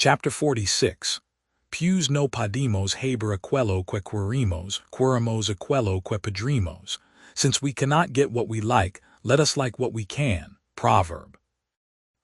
Chapter 46. Pius no podemos haber aquello que queremos aquello que podremos. Since we cannot get what we like, let us like what we can. Proverb.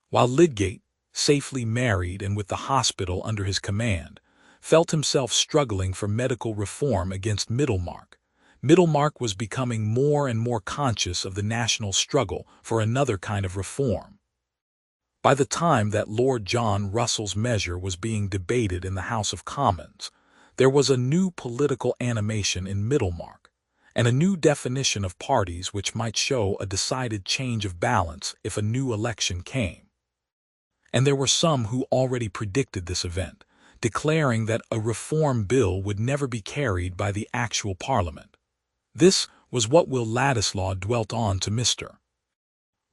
While Lydgate, safely married and with the hospital under his command, felt himself struggling for medical reform against Middlemarch, Middlemarch was becoming more and more conscious of the national struggle for another kind of reform. By the time that Lord John Russell's measure was being debated in the House of Commons, there was a new political animation in Middlemarch, and a new definition of parties which might show a decided change of balance if a new election came. And there were some who already predicted this event, declaring that a reform bill would never be carried by the actual Parliament. This was what Will Ladislaw dwelt on to Mr.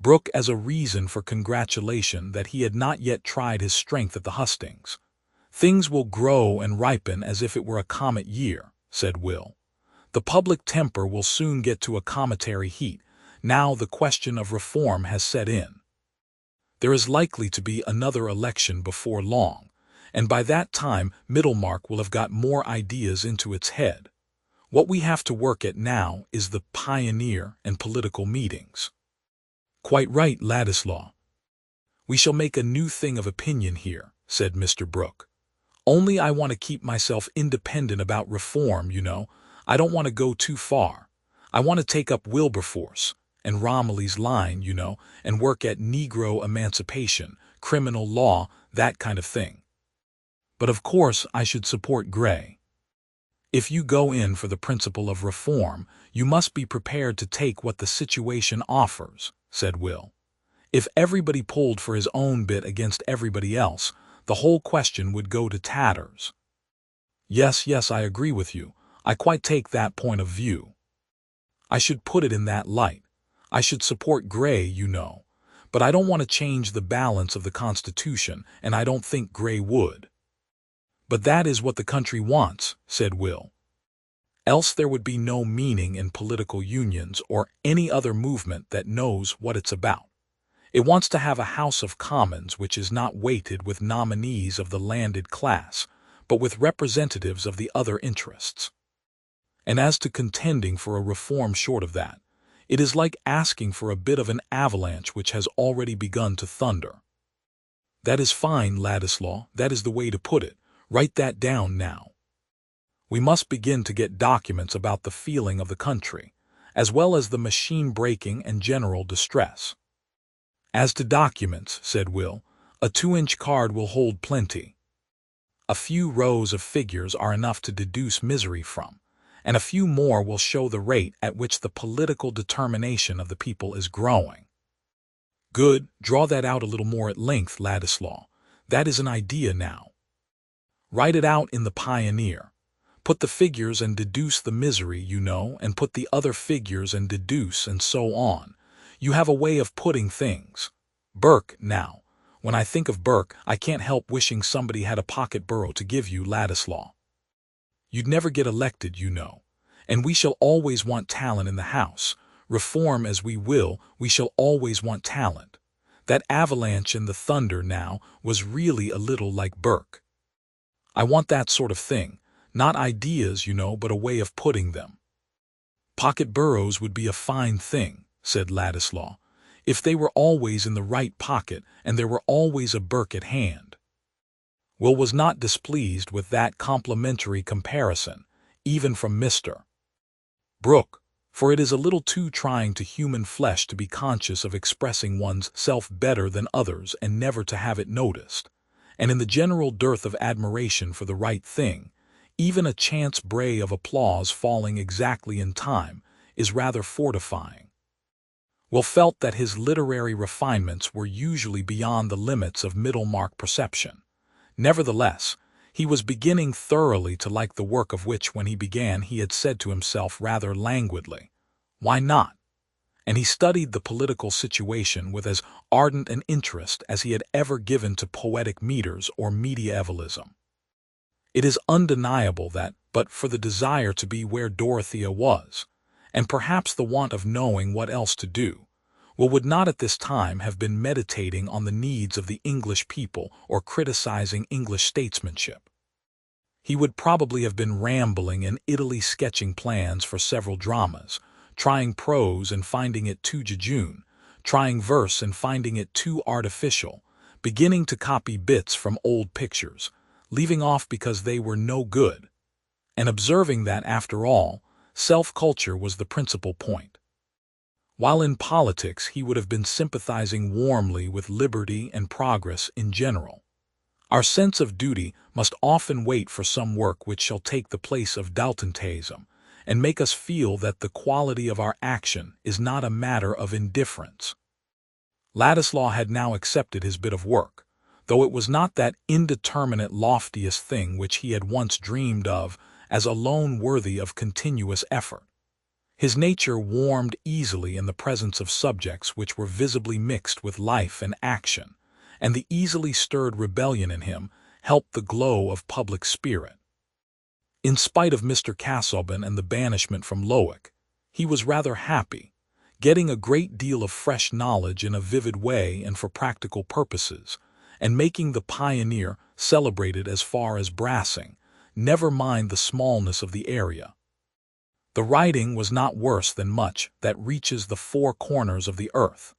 Brooke as a reason for congratulation that he had not yet tried his strength at the hustings. "Things will grow and ripen as if it were a comet year," said Will. "The public temper will soon get to a cometary heat, now the question of reform has set in. There is likely to be another election before long, and by that time Middlemarch will have got more ideas into its head. What we have to work at now is the pioneer and political meetings." "Quite right, Ladislaw. We shall make a new thing of opinion here," said Mr. Brooke. "Only I want to keep myself independent about reform, you know. I don't want to go too far. I want to take up Wilberforce and Romilly's line, you know, and work at Negro emancipation, criminal law, that kind of thing. But of course I should support Gray. If you go in for the principle of reform, you must be prepared to take what the situation offers," said Will. "If everybody pulled for his own bit against everybody else, the whole question would go to tatters." Yes, I agree with you. I quite take that point of view. I should put it in that light. I should support Gray, you know. But I don't want to change the balance of the Constitution, and I don't think Gray would." "But that is what the country wants," said Will. "Else there would be no meaning in political unions or any other movement that knows what it's about. It wants to have a House of Commons which is not weighted with nominees of the landed class, but with representatives of the other interests. And as to contending for a reform short of that, it is like asking for a bit of an avalanche which has already begun to thunder." "That is fine, Ladislaw. That is the way to put it. Write that down now. We must begin to get documents about the feeling of the country, as well as the machine breaking and general distress." "As to documents," said Will, "a 2-inch card will hold plenty. A few rows of figures are enough to deduce misery from, and a few more will show the rate at which the political determination of the people is growing." "Good. Draw that out a little more at length, Ladislaw. That is an idea now. Write it out in the Pioneer. Put the figures and deduce the misery, you know, and put the other figures and deduce, and so on. You have a way of putting things. Burke, now. When I think of Burke, I can't help wishing somebody had a pocket borough to give you, Ladislaw. You'd never get elected, you know. And we shall always want talent in the House. Reform as we will, we shall always want talent. That avalanche in the thunder now was really a little like Burke. I want that sort of thing, not ideas, you know, but a way of putting them." "Pocket boroughs would be a fine thing," said Ladislaw, "if they were always in the right pocket and there were always a Burke at hand." Will was not displeased with that complimentary comparison, even from Mr. Brooke, for it is a little too trying to human flesh to be conscious of expressing one's self better than others and never to have it noticed. And in the general dearth of admiration for the right thing, even a chance bray of applause falling exactly in time is rather fortifying. Will felt that his literary refinements were usually beyond the limits of Middlemarch perception. Nevertheless, he was beginning thoroughly to like the work of which when he began he had said to himself rather languidly, "Why not?" And he studied the political situation with as ardent an interest as he had ever given to poetic meters or medievalism. It is undeniable that, but for the desire to be where Dorothea was, and perhaps the want of knowing what else to do, Will would not at this time have been meditating on the needs of the English people or criticizing English statesmanship. He would probably have been rambling in Italy sketching plans for several dramas, trying prose and finding it too jejune, trying verse and finding it too artificial, beginning to copy bits from old pictures, leaving off because they were no good, and observing that, after all, self-culture was the principal point. While in politics he would have been sympathizing warmly with liberty and progress in general. Our sense of duty must often wait for some work which shall take the place of dilettantism, and make us feel that the quality of our action is not a matter of indifference. Ladislaw had now accepted his bit of work, though it was not that indeterminate loftiest thing which he had once dreamed of as alone worthy of continuous effort. His nature warmed easily in the presence of subjects which were visibly mixed with life and action, and the easily stirred rebellion in him helped the glow of public spirit. In spite of Mr. Casaubon and the banishment from Lowick, he was rather happy, getting a great deal of fresh knowledge in a vivid way and for practical purposes, and making the Pioneer celebrated as far as Brassing, never mind the smallness of the area. The writing was not worse than much that reaches the four corners of the earth.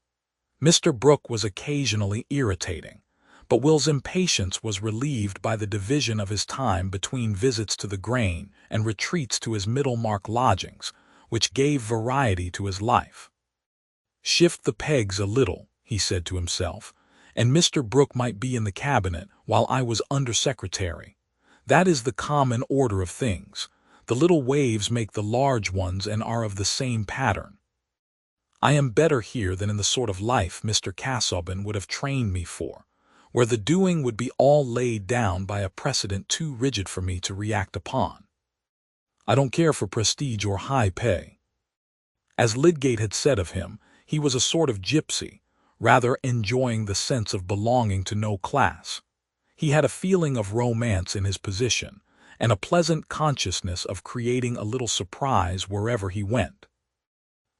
Mr. Brooke was occasionally irritating, but Will's impatience was relieved by the division of his time between visits to the grain and retreats to his Middlemarch lodgings, which gave variety to his life. "Shift the pegs a little," he said to himself, "and Mr. Brooke might be in the cabinet while I was under-secretary. That is the common order of things. The little waves make the large ones and are of the same pattern. I am better here than in the sort of life Mr. Casaubon would have trained me for, where the doing would be all laid down by a precedent too rigid for me to react upon. I don't care for prestige or high pay." As Lydgate had said of him, he was a sort of gypsy, rather enjoying the sense of belonging to no class. He had a feeling of romance in his position, and a pleasant consciousness of creating a little surprise wherever he went.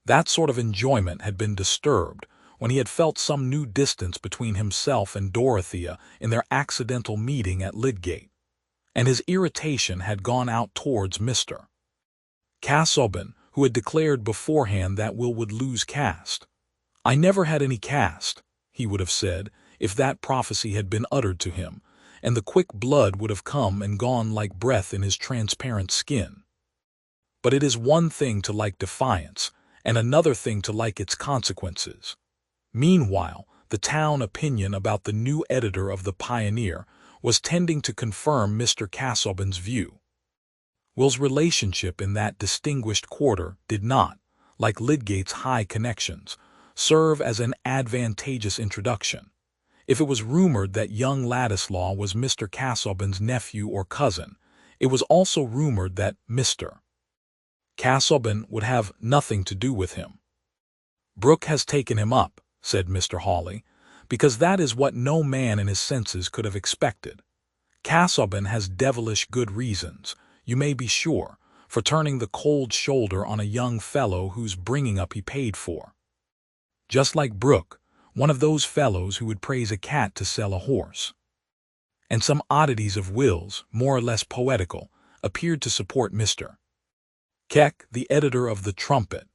That sort of enjoyment had been disturbed when he had felt some new distance between himself and Dorothea in their accidental meeting at Lydgate, and his irritation had gone out towards Mr. Casaubon, who had declared beforehand that Will would lose caste. "I never had any caste," he would have said, if that prophecy had been uttered to him, and the quick blood would have come and gone like breath in his transparent skin. But it is one thing to like defiance, and another thing to like its consequences. Meanwhile, the town opinion about the new editor of the Pioneer was tending to confirm Mr. Casaubon's view. Will's relationship in that distinguished quarter did not, like Lydgate's high connections, serve as an advantageous introduction. If it was rumored that young Ladislaw was Mr. Casaubon's nephew or cousin, it was also rumored that Mr. Casaubon would have nothing to do with him. "Brooke has taken him up," said Mr. Hawley, "because that is what no man in his senses could have expected. Casaubon has devilish good reasons, you may be sure, for turning the cold shoulder on a young fellow whose bringing up he paid for. Just like Brooke, one of those fellows who would praise a cat to sell a horse." And some oddities of Will's, more or less poetical, appeared to support Mr. Keck, the editor of the Trumpet,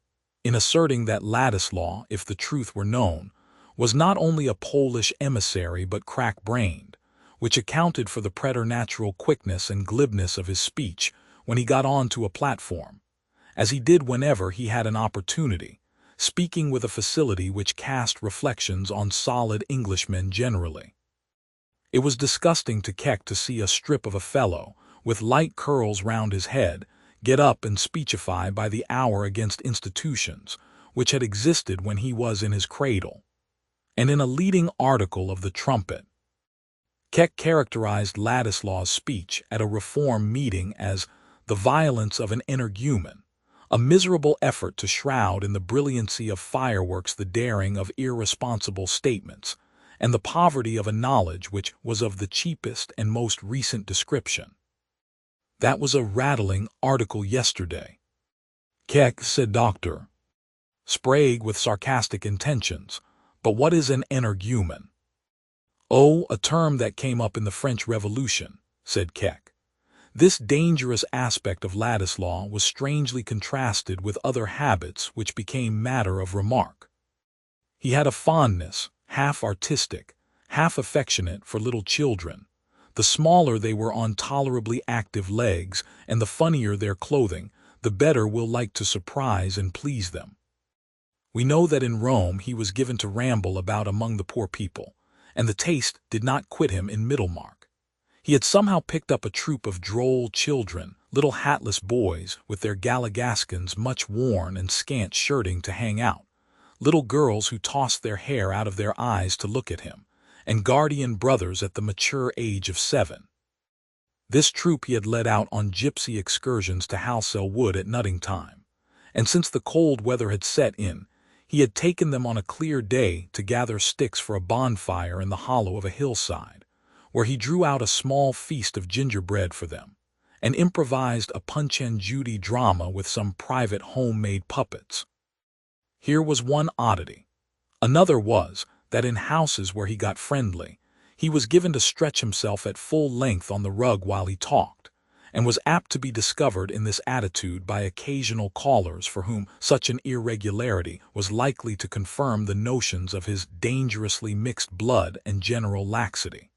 in asserting that Ladislaw, if the truth were known, was not only a Polish emissary but crack-brained, which accounted for the preternatural quickness and glibness of his speech when he got on to a platform, as he did whenever he had an opportunity, speaking with a facility which cast reflections on solid Englishmen generally. It was disgusting to Keck to see a strip of a fellow, with light curls round his head, get up and speechify by the hour against institutions, which had existed when he was in his cradle. And in a leading article of the Trumpet, Keck characterized Ladislaw's speech at a reform meeting as the violence of an energumen, a miserable effort to shroud in the brilliancy of fireworks the daring of irresponsible statements, and the poverty of a knowledge which was of the cheapest and most recent description. "That was a rattling article yesterday." "Keck," said Dr. Sprague with sarcastic intentions. But what is an energumen? Oh, a term that came up in the French Revolution, said Keck. This dangerous aspect of Ladislaw was strangely contrasted with other habits which became matter of remark. He had a fondness, half artistic, half affectionate, for little children. The smaller they were on tolerably active legs, and the funnier their clothing, the better we'll like to surprise and please them. We know that in Rome he was given to ramble about among the poor people, and the taste did not quit him in Middlemarch. He had somehow picked up a troop of droll children, little hatless boys with their galligaskins much worn and scant shirting to hang out, little girls who tossed their hair out of their eyes to look at him, and guardian brothers at the mature age of 7. This troop he had led out on gypsy excursions to Halsell Wood at nutting time, and since the cold weather had set in, he had taken them on a clear day to gather sticks for a bonfire in the hollow of a hillside, where he drew out a small feast of gingerbread for them, and improvised a Punch and Judy drama with some private homemade puppets. Here was one oddity. Another was that in houses where he got friendly, he was given to stretch himself at full length on the rug while he talked, and was apt to be discovered in this attitude by occasional callers for whom such an irregularity was likely to confirm the notions of his dangerously mixed blood and general laxity.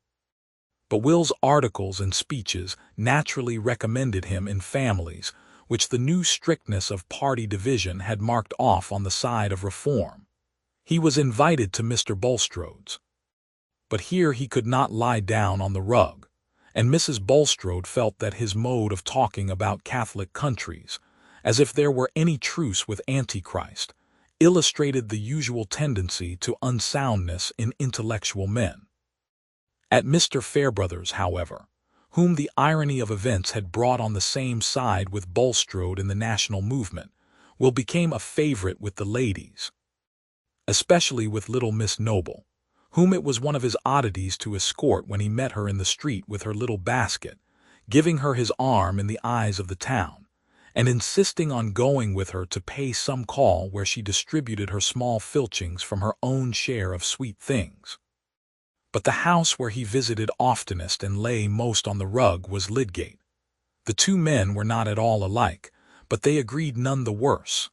But Will's articles and speeches naturally recommended him in families which the new strictness of party division had marked off on the side of reform. He was invited to Mr. Bulstrode's. But here he could not lie down on the rug, and Mrs. Bulstrode felt that his mode of talking about Catholic countries, as if there were any truce with Antichrist, illustrated the usual tendency to unsoundness in intellectual men. At Mr. Fairbrother's, however, whom the irony of events had brought on the same side with Bulstrode in the national movement, Will became a favorite with the ladies, especially with little Miss Noble, whom it was one of his oddities to escort when he met her in the street with her little basket, giving her his arm in the eyes of the town, and insisting on going with her to pay some call where she distributed her small filchings from her own share of sweet things. But the house where he visited oftenest and lay most on the rug was Lydgate. The two men were not at all alike, but they agreed none the worse.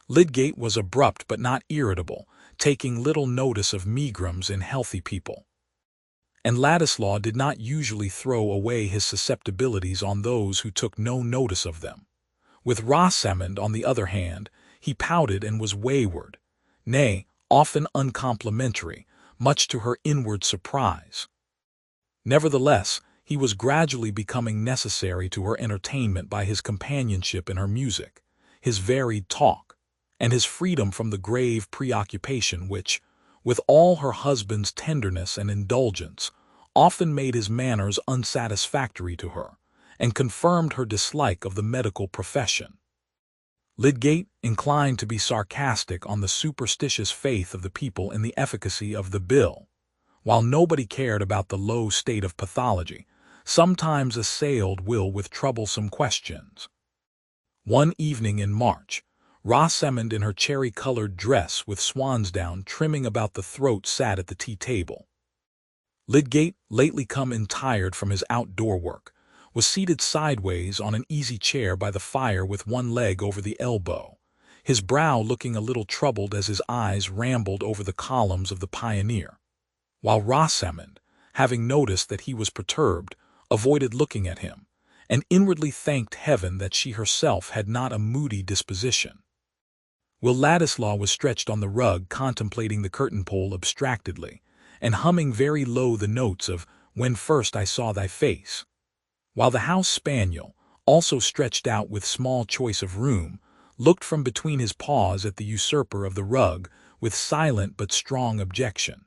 Lydgate was abrupt but not irritable, taking little notice of megrims in healthy people. And Ladislaw did not usually throw away his susceptibilities on those who took no notice of them. With Rosamond, on the other hand, he pouted and was wayward, nay, often uncomplimentary, much to her inward surprise. Nevertheless, he was gradually becoming necessary to her entertainment by his companionship in her music, his varied talk, and his freedom from the grave preoccupation which, with all her husband's tenderness and indulgence, often made his manners unsatisfactory to her, and confirmed her dislike of the medical profession. Lydgate inclined to be sarcastic on the superstitious faith of the people in the efficacy of the bill, while nobody cared about the low state of pathology, sometimes assailed Will with troublesome questions. One evening in March, Rosamond in her cherry-colored dress with swansdown trimming about the throat sat at the tea-table. Lydgate, lately come in tired from his outdoor work, was seated sideways on an easy chair by the fire with one leg over the elbow, his brow looking a little troubled as his eyes rambled over the columns of the Pioneer, while Rosamond, having noticed that he was perturbed, avoided looking at him, and inwardly thanked heaven that she herself had not a moody disposition. Will Ladislaw was stretched on the rug contemplating the curtain-pole abstractedly, and humming very low the notes of "When First I Saw Thy Face," while the house spaniel, also stretched out with small choice of room, looked from between his paws at the usurper of the rug with silent but strong objection.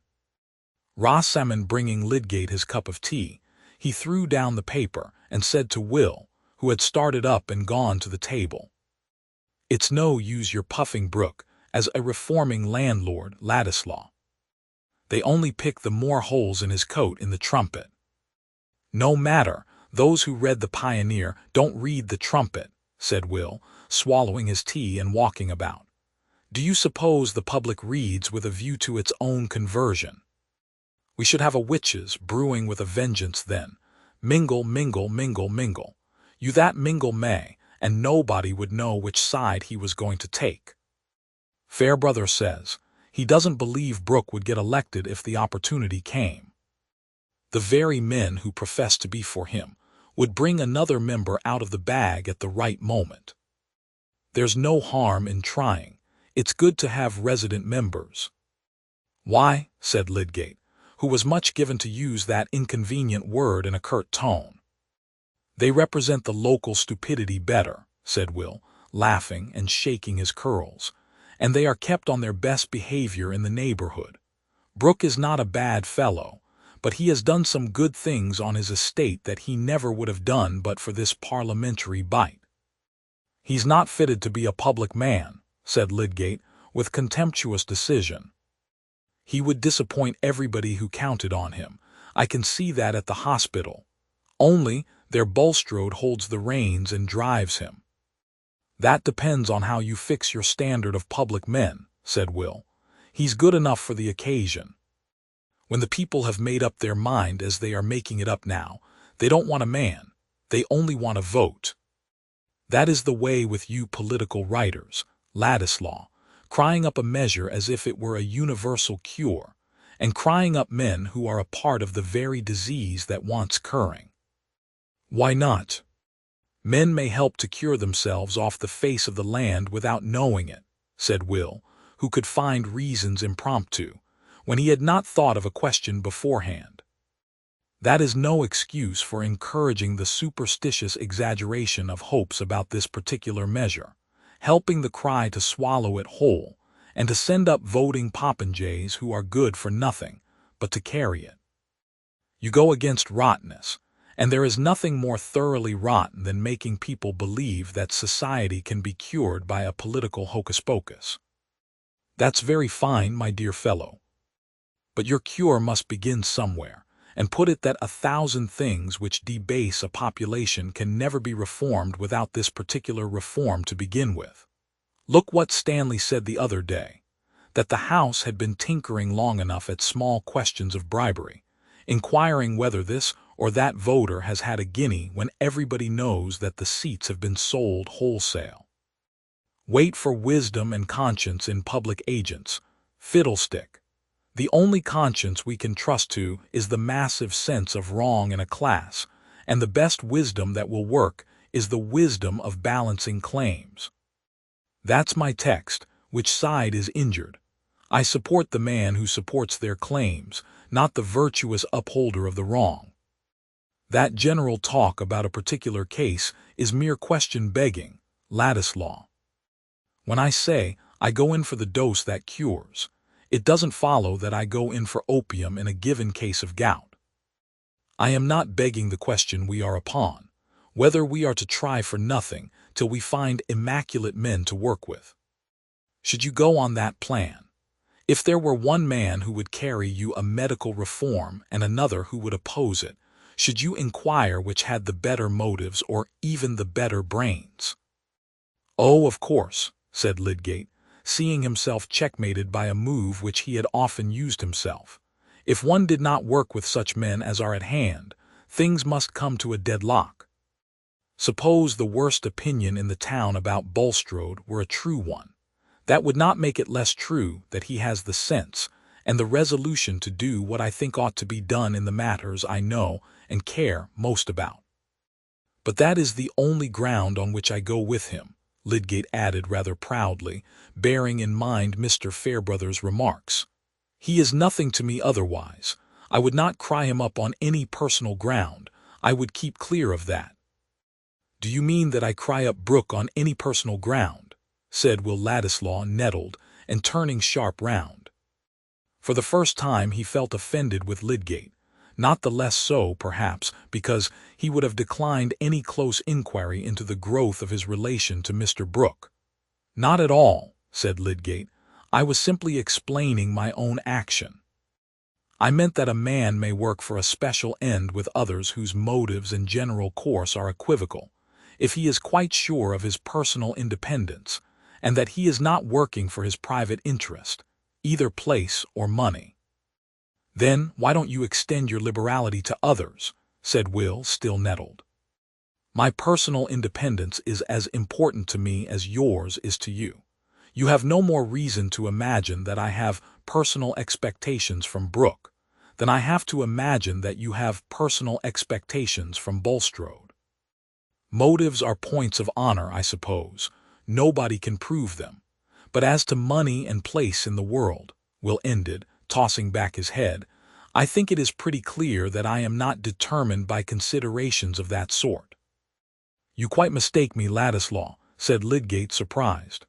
Rosamond bringing Lydgate his cup of tea, he threw down the paper and said to Will, who had started up and gone to the table, "It's no use your puffing Brooke as a reforming landlord, Ladislaw. They only pick the more holes in his coat in the Trumpet." "No matter, those who read the Pioneer don't read the Trumpet," said Will, swallowing his tea and walking about. Do you suppose the public reads with a view to its own conversion? We should have a witches brewing with a vengeance then. Mingle, mingle, mingle, mingle. You that mingle may, and nobody would know which side he was going to take. Fairbrother says he doesn't believe Brooke would get elected if the opportunity came. The very men who profess to be for him would bring another member out of the bag at the right moment. There's no harm in trying. It's good to have resident members. Why, said Lydgate, who was much given to use that inconvenient word in a curt tone. They represent the local stupidity better, said Will, laughing and shaking his curls, and they are kept on their best behavior in the neighborhood. Brooke is not a bad fellow, but he has done some good things on his estate that he never would have done but for this parliamentary bite. He's not fitted to be a public man, said Lydgate, with contemptuous decision. He would disappoint everybody who counted on him. I can see that at the hospital. Only, their Bulstrode holds the reins and drives him. That depends on how you fix your standard of public men, said Will. He's good enough for the occasion. When the people have made up their mind as they are making it up now, they don't want a man, they only want a vote. That is the way with you political writers, Ladislaw, crying up a measure as if it were a universal cure, and crying up men who are a part of the very disease that wants curing. Why not? Men may help to cure themselves off the face of the land without knowing it, said Will, who could find reasons impromptu, when he had not thought of a question beforehand. That is no excuse for encouraging the superstitious exaggeration of hopes about this particular measure, helping the cry to swallow it whole, and to send up voting popinjays who are good for nothing but to carry it. You go against rottenness, and there is nothing more thoroughly rotten than making people believe that society can be cured by a political hocus-pocus. That's very fine, my dear fellow. But your cure must begin somewhere, and put it that 1,000 things which debase a population can never be reformed without this particular reform to begin with. Look what Stanley said the other day, that the House had been tinkering long enough at small questions of bribery, inquiring whether this or that voter has had a guinea when everybody knows that the seats have been sold wholesale. Wait for wisdom and conscience in public agents. Fiddlestick. The only conscience we can trust to is the massive sense of wrong in a class, and the best wisdom that will work is the wisdom of balancing claims. That's my text. Which side is injured? I support the man who supports their claims, not the virtuous upholder of the wrong. That general talk about a particular case is mere question-begging, Ladislaw. When I say I go in for the dose that cures, it doesn't follow that I go in for opium in a given case of gout. I am not begging the question we are upon, whether we are to try for nothing till we find immaculate men to work with. Should you go on that plan, if there were one man who would carry you a medical reform and another who would oppose it, should you inquire which had the better motives or even the better brains? Oh, of course, said Lydgate, seeing himself checkmated by a move which he had often used himself. If one did not work with such men as are at hand, things must come to a deadlock. Suppose the worst opinion in the town about Bulstrode were a true one. That would not make it less true that he has the sense and the resolution to do what I think ought to be done in the matters I know and care most about. But that is the only ground on which I go with him, Lydgate added rather proudly, bearing in mind Mr. Fairbrother's remarks. He is nothing to me otherwise. I would not cry him up on any personal ground. I would keep clear of that. Do you mean that I cry up Brooke on any personal ground? Said Will Ladislaw, nettled, and turning sharp round. For the first time he felt offended with Lydgate, not the less so, perhaps, because he would have declined any close inquiry into the growth of his relation to Mr. Brooke. Not at all, said Lydgate. I was simply explaining my own action. I meant that a man may work for a special end with others whose motives and general course are equivocal, if he is quite sure of his personal independence, and that he is not working for his private interest, either place or money. Then why don't you extend your liberality to others? Said Will, still nettled. My personal independence is as important to me as yours is to you. You have no more reason to imagine that I have personal expectations from Brooke than I have to imagine that you have personal expectations from Bulstrode. Motives are points of honor, I suppose. Nobody can prove them. But as to money and place in the world, Will ended, tossing back his head, I think it is pretty clear that I am not determined by considerations of that sort. You quite mistake me, Ladislaw, said Lydgate, surprised.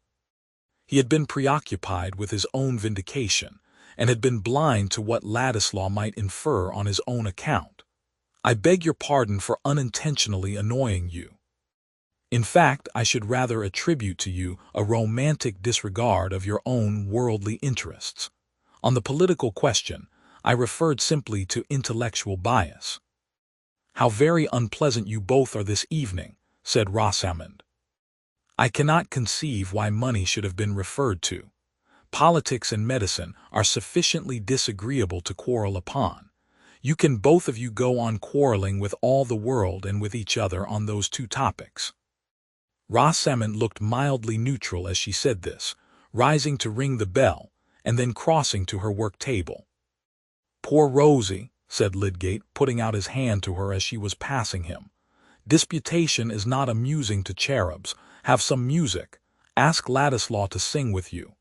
He had been preoccupied with his own vindication, and had been blind to what Ladislaw might infer on his own account. I beg your pardon for unintentionally annoying you. In fact, I should rather attribute to you a romantic disregard of your own worldly interests. On the political question, I referred simply to intellectual bias. How very unpleasant you both are this evening, said Rosamond. I cannot conceive why money should have been referred to. Politics and medicine are sufficiently disagreeable to quarrel upon. You can both of you go on quarreling with all the world and with each other on those two topics. Rosamond looked mildly neutral as she said this, rising to ring the bell, and then crossing to her work table. Poor Rosie, said Lydgate, putting out his hand to her as she was passing him. Disputation is not amusing to cherubs. Have some music. Ask Ladislaw to sing with you.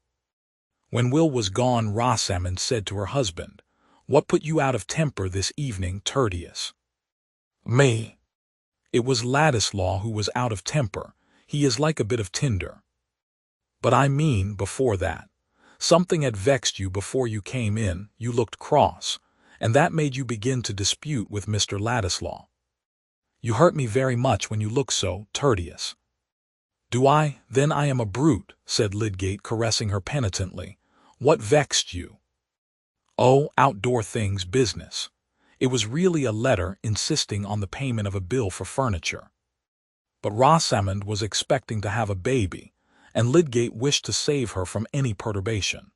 When Will was gone, Rosamond said to her husband, What put you out of temper this evening, Tertius? Me. It was Ladislaw who was out of temper. He is like a bit of tinder. But I mean before that. Something had vexed you before you came in, you looked cross, and that made you begin to dispute with Mr. Ladislaw. You hurt me very much when you look so, Tertius. Do I? Then I am a brute, said Lydgate, caressing her penitently. What vexed you? Oh, outdoor things, business. It was really a letter insisting on the payment of a bill for furniture. But Rosamond was expecting to have a baby, and Lydgate wished to save her from any perturbation.